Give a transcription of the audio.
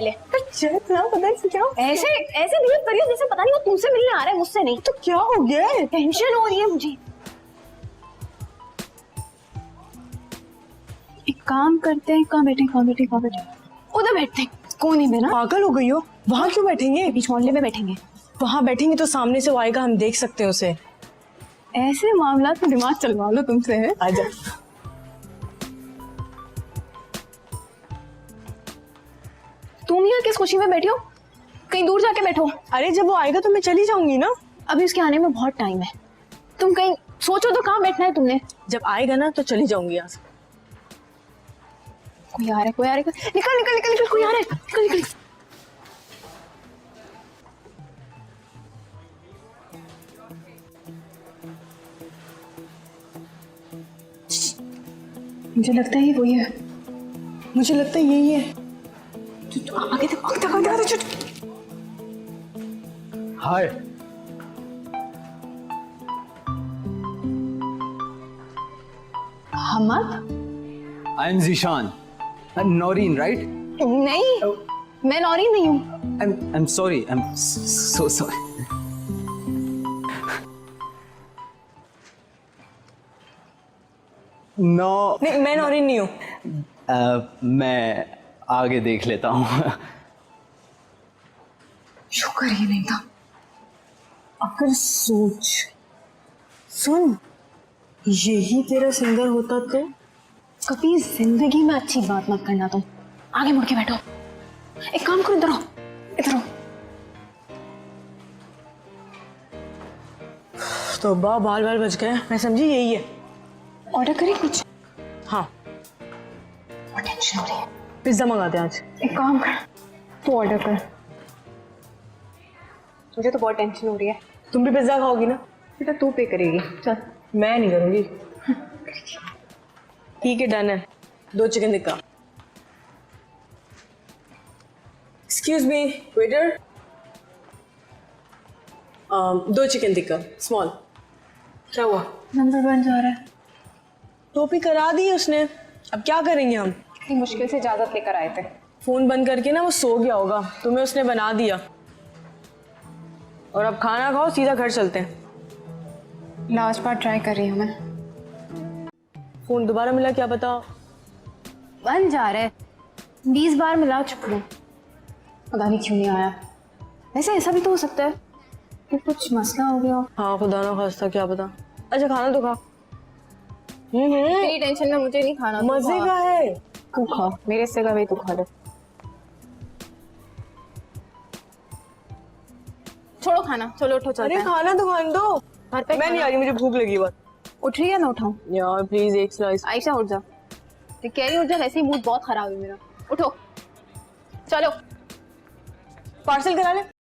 पहले। चल ना, पता है क्या ऐसे ऐसे बिहेव करियो जैसे पता नहीं वो तुमसे मिलने आ रहा है, मुझसे नहीं। तो क्या हो गया है? टेंशन हो रही है मुझे। एक काम करते हैं, कहाँ बैठे उधर बैठते हैं। कोई नहीं बेना, पागल हो गई हो? वहाँ क्यों बैठेंगे? बीच मोहल्ले में बैठेंगे। वहाँ बैठेंगे तो सामने से वो आएगा, हम देख सकते हैं उसे। ऐसे मामला तो दिमाग चलवा लो तुमसे है। आजा। तुम यहाँ किस खुशी में बैठी हो? कहीं दूर जाके बैठो। अरे जब वो आएगा तो मैं चली जाऊंगी ना। अभी उसके आने में बहुत टाइम है, तुम कहीं सोचो तो कहाँ बैठना है तुमने। जब आएगा ना तो चली जाऊंगी यहाँ से। कोई आ रहा है, कोई आ रहा है, निकल निकल निकल निकल, कोई आ रहा है, निकल निकल। मुझे लगता है ये वही है। मुझे लगता है यही है। तू आगे तक आगे तक आगे तक। Hi. Hamad? I am Zeeshan. Naureen right? नहीं, मैं नौरीन नहीं हूँ। I am sorry, I am so sorry. No नहीं, मैं नौरीन नहीं हूँ। मैं आगे देख लेता हूँ। शुक्र ही नहीं था। अगर सोच, सुन, यही तेरा सिंगर होता तो? कभी जिंदगी में अच्छी बात मत करना तुम। आगे मुड़ के बैठो। एक काम करो, इधर आओ, इधर आओ। तो बाल बाल बच गए। मैं समझी यही है। ऑर्डर करें कुछ? हाँ, बहुत टेंशन हो रही है। पिज्जा मंगाते हैं आज। एक काम कर, तू ऑर्डर कर। मुझे तो बहुत टेंशन हो रही है। तुम भी पिज्जा खाओगी ना? बेटा तू पे करेगी, चल। मैं नहीं करूंगी। ठीक है, डन है। 2 chicken tikka. Excuse me waiter. 2 chicken tikka small. क्या हुआ? नंबर बन जा रहा है। टोपी करा दी उसने, अब क्या करेंगे हम? इतनी मुश्किल से इजाजत लेकर आए थे। फोन बंद करके ना वो सो गया होगा, तुम्हें उसने बना दिया। और अब खाना खाओ, सीधा घर चलते हैं। लास्ट बार ट्राई कर रही हूँ मैं। फोन दोबारा मिला क्या पता। बन जा रहा है, 20 बार मिला चुका हूँ, पता नहीं क्यों नहीं आया। वैसे ऐसा भी तो हो सकता है कि कुछ मसला हो गया हो। हाँ, खुदा ना खास्ता, क्या पता। अच्छा खाना तो खा। तेरी टेंशन में मुझे नहीं खाना। मजे का है। तू खा, मेरे से का भी तू खा ले। छोड़ो खाना, चलो उठो चलते अरे हैं। खाना तो खाने दो। घर पे मैं नहीं आ रही, मुझे भूख लगी बात। उठ रही है, मैं उठाऊं? यार प्लीज एक स्लाइस। आयशा उठ जा। कह रही उठ जा, वैसे ही मूड बहुत खराब है मेरा। उठो चलो। पार्सल करा ले।